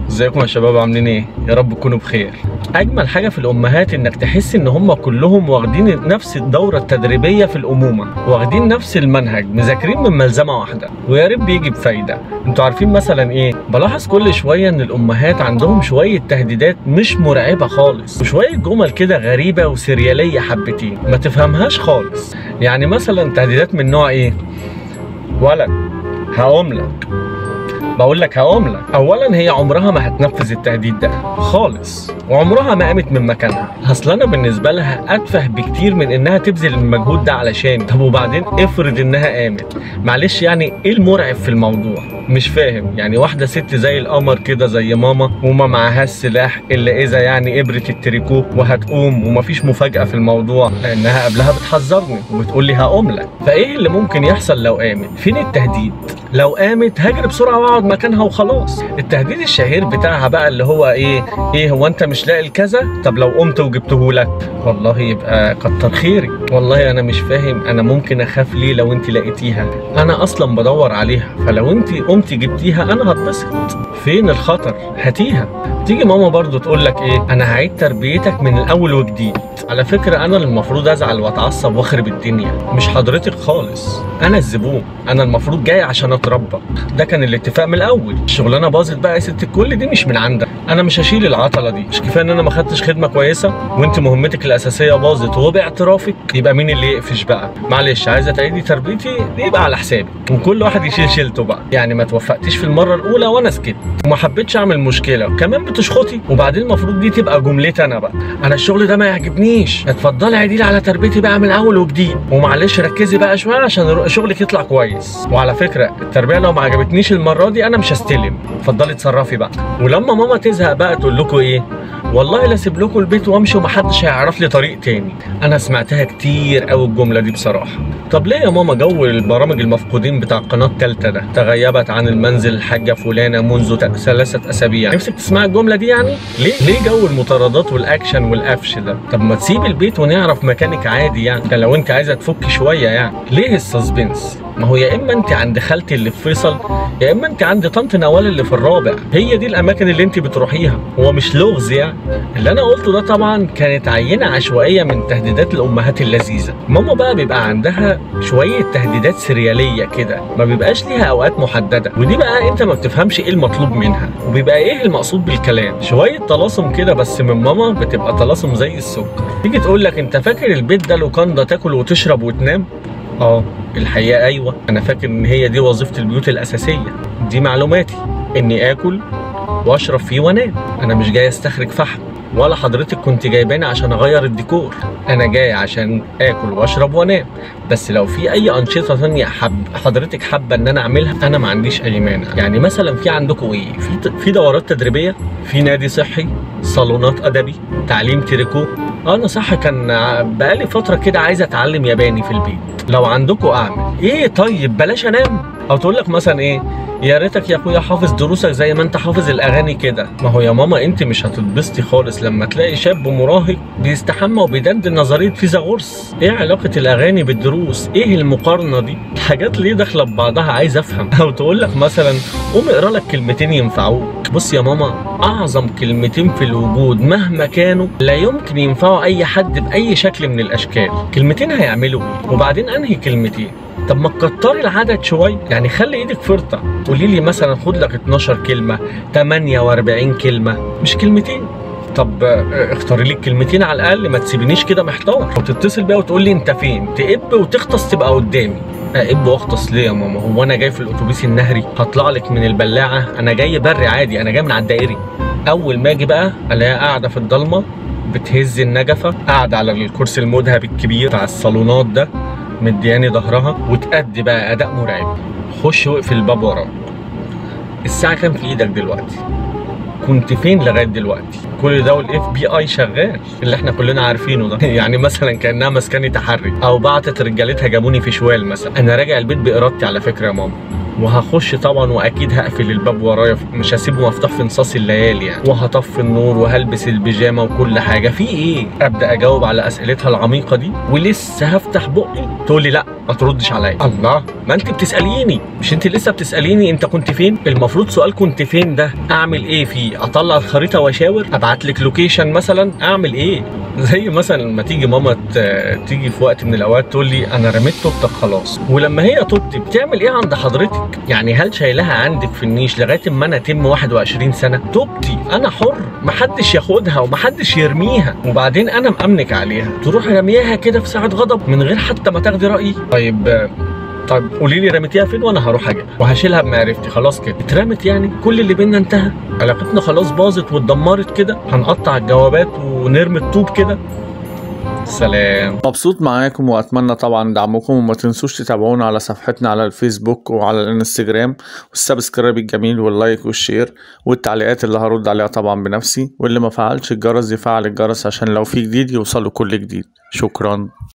ازيكم يا شباب، عاملين ايه؟ يا رب تكونوا بخير. اجمل حاجه في الامهات انك تحس ان هم كلهم واخدين نفس الدوره التدريبيه في الامومه، واخدين نفس المنهج، مذاكرين من ملزمه واحده، ويا ريت بيجي بفايده. انتوا عارفين مثلا ايه؟ بلاحظ كل شويه ان الامهات عندهم شويه تهديدات مش مرعبه خالص، وشويه جمل كده غريبه وسرياليه حبتين ما تفهمهاش خالص. يعني مثلا تهديدات من نوع ايه؟ ولد هقوم لك، بقول لك هقوم لك. اولا هي عمرها ما هتنفذ التهديد ده خالص، وعمرها ما قامت من مكانها. اصل انا بالنسبه لها اتفه بكتير من انها تبذل المجهود ده علشان. طب وبعدين افرض انها قامت، معلش يعني ايه المرعب في الموضوع؟ مش فاهم. يعني واحده ست زي القمر كده زي ماما، وما معهاش سلاح الا اذا يعني ابره التريكو، وهتقوم ومفيش مفاجاه في الموضوع، لانها قبلها بتحذرني وبتقول لي هقوم لك. فايه اللي ممكن يحصل لو قامت؟ فين التهديد؟ لو قامت هجري بسرعه واقعد مكانها وخلاص. التهديد الشهير بتاعها بقى اللي هو ايه هو انت مش لاقي الكذا؟ طب لو قمت وجبته لك، والله يبقى كتر خيرك. والله انا مش فاهم، انا ممكن اخاف ليه لو انت لقيتيها؟ انا اصلا بدور عليها، فلو انت قمتي جبتيها انا هتبسط. فين الخطر؟ هاتيها. تيجي ماما برضو تقول لك ايه؟ انا هعيد تربيتك من الاول وجديد. على فكره انا المفروض ازعل واتعصب واخرب الدنيا، مش حضرتك خالص. انا الزبون، انا المفروض جاي عشان اتربى. ده كان الاتفاق من الاول. الشغلانه باظت بقى يا ست الكل، دي مش من عندك. انا مش هشيل العطله دي. مش كفايه ان انا ما خدتش خدمه كويسه وانت مهمتك الاساسيه باظت، وباعترافك يبقى مين اللي يقفش بقى؟ معلش، عايزه تعيدي تربيتي دي يبقى على حسابي، وكل واحد يشيل شيلته بقى. يعني ما توفقتيش في المره الاولى وانا سكت وما حبيتش اعمل مشكله، وكمان بتشخطي. وبعدين المفروض دي تبقى جملتي انا بقى، انا الشغل ده ما يعجبنيش، اتفضلي عيدي على تربيتي بقى من اول وجديد، ومعلش ركزي بقى شويه عشان شغلك يطلع كويس. وعلى فكره التربيه لو ما عجبتنيش المره دي انا مش هستلم، اتفضلي اتصرفي بقى. ولما ماما تزهق بقى تقول لكم ايه؟ والله لا اسيب لكم البيت وامشي ومحدش هيعرف لي طريق تاني. انا سمعتها كتير قوي الجمله دي بصراحه. طب ليه يا ماما جو البرامج المفقودين بتاع قناه تالتة ده؟ تغيبت عن المنزل الحاجه فلانه منذ 3 أسابيع. نفسك تسمعي الجمله دي يعني؟ ليه جو المطاردات والاكشن والقفش ده؟ طب ما تسيبي البيت ونعرف مكانك عادي يعني، ده لو انت عايزه تفكي شويه يعني. ليه السسبنس؟ ما هو يا اما انت عند خالتي اللي في فيصل، يا اما انت عند طنط نوال اللي في الرابع. هي دي الاماكن اللي انت بتروحيها، هو مش لغز يعني. اللي انا قلته ده طبعا كانت عينه عشوائيه من تهديدات الامهات اللذيذه. ماما بقى بيبقى عندها شويه تهديدات سرياليه كده، ما بيبقاش ليها اوقات محدده، ودي بقى انت ما بتفهمش ايه المطلوب منها وبيبقى ايه المقصود بالكلام. شويه طلاسم كده بس من ماما بتبقى طلاسم زي السكر. تيجي تقول لك انت فاكر البيت ده لوكاندا تاكل وتشرب وتنام؟ الحقيقه ايوه، انا فاكر ان هي دي وظيفه البيوت الاساسيه. دي معلوماتي، اني اكل واشرب فيه وانام. انا مش جاي استخرج فحم، ولا حضرتك كنت جايباني عشان اغير الديكور. انا جاي عشان اكل واشرب وانام. بس لو في اي انشطه ثانيه حضرتك حابه ان انا اعملها، انا ما عنديش اي مانع. يعني مثلا في عندكم ايه؟ في دورات تدريبيه، في نادي صحي، صالونات ادبي، تعليم تريكو. انا صح كان بقالي فتره كده عايز اتعلم ياباني في البيت. لو عندكم اعمل ايه؟ طيب بلاش انام. او تقول لك مثلا ايه؟ يا ريتك يا اخويا حافظ دروسك زي ما انت حافظ الاغاني كده. ما هو يا ماما انت مش هتتبسطي خالص لما تلاقي شاب مراهق بيستحمى وبيدندن نظريه فيثاغورس. ايه علاقه الاغاني بالدروس؟ ايه المقارنه دي؟ الحاجات ليه داخله ببعضها؟ عايز افهم. او تقول لك مثلا قوم اقرا لك كلمتين ينفعوك. بص يا ماما، اعظم كلمتين في الوجود مهما كانوا لا يمكن ينفعوا اي حد باي شكل من الاشكال. كلمتين هيعملوا ايه؟ وبعدين انهي كلمتين؟ طب ما تكتري العدد شويه، يعني خلي ايدك فرطه. قولي لي مثلا خد لك 12 كلمه، 48 كلمه، مش كلمتين. طب اختاري لي الكلمتين على الاقل، ما تسيبنيش كده محتار. وتتصل بيا وتقول لي انت فين، تقب وتغطس تبقى قدامي. اقب واغطس ليه يا ماما؟ هو انا جاي في الاتوبيس النهري هطلع لك من البلاعه؟ انا جاي بري عادي، انا جاي من على الدائري. اول ما اجي بقى الاقيها قاعده في الضلمه بتهز النجفه، قاعده على الكرسي المذهب الكبير بتاع الصالونات ده، مدياني ظهرها وتأدي بقى اداء مرعب. خش واقفل الباب وراك. الساعه كام في ايدك دلوقتي؟ كنت فين لغايه دلوقتي؟ كل ده والاف بي اي شغال اللي احنا كلنا عارفينه ده. يعني مثلا كانها مسكني تحري، او بعتت رجالتها جابوني في شوال مثلا. انا راجع البيت بارادتي على فكره يا ماما، وهخش طبعا واكيد هقفل الباب ورايا، مش هسيبه مفتوح في نصاص الليالي يعني، وهطفي النور وهلبس البيجامه وكل حاجه. في ايه؟ ابدا اجاوب على اسئلتها العميقه دي ولسه هفتح بقي تقول لي لا ما تردش عليا. الله، ما انت بتساليني، مش انت لسه بتساليني انت كنت فين؟ المفروض سؤال كنت فين ده اعمل ايه فيه؟ اطلع الخريطه واشاور؟ ابعت لك لوكيشن مثلا؟ اعمل ايه؟ زي مثلا لما تيجي ماما تيجي في وقت من الاوقات تقول لي انا رميت توبتك خلاص، ولما هي توبتي بتعمل ايه عند حضرتك؟ يعني هل شايلها عندك في النيش لغايه اما انا اتم 21 سنه؟ توبتي انا حر، محدش ياخدها ومحدش يرميها، وبعدين انا مأمنك عليها تروح رميها كده في ساعه غضب من غير حتى ما تاخدي رايي؟ طيب قولي لي رميتيها فين وانا هروح اجيبها وهشيلها بمعرفتي. خلاص كده اترمت يعني؟ كل اللي بينا انتهى؟ علاقتنا خلاص باظت واتدمرت كده؟ هنقطع الجوابات ونرمي الطوب كده؟ سلام. مبسوط معاكم واتمنى طبعا دعمكم، وما تنسوش تتابعونا على صفحتنا على الفيسبوك وعلى الانستجرام، والسبسكرايب الجميل واللايك والشير والتعليقات اللي هرد عليها طبعا بنفسي، واللي ما فعلش الجرس يفعل الجرس عشان لو في جديد يوصله كل جديد. شكرا.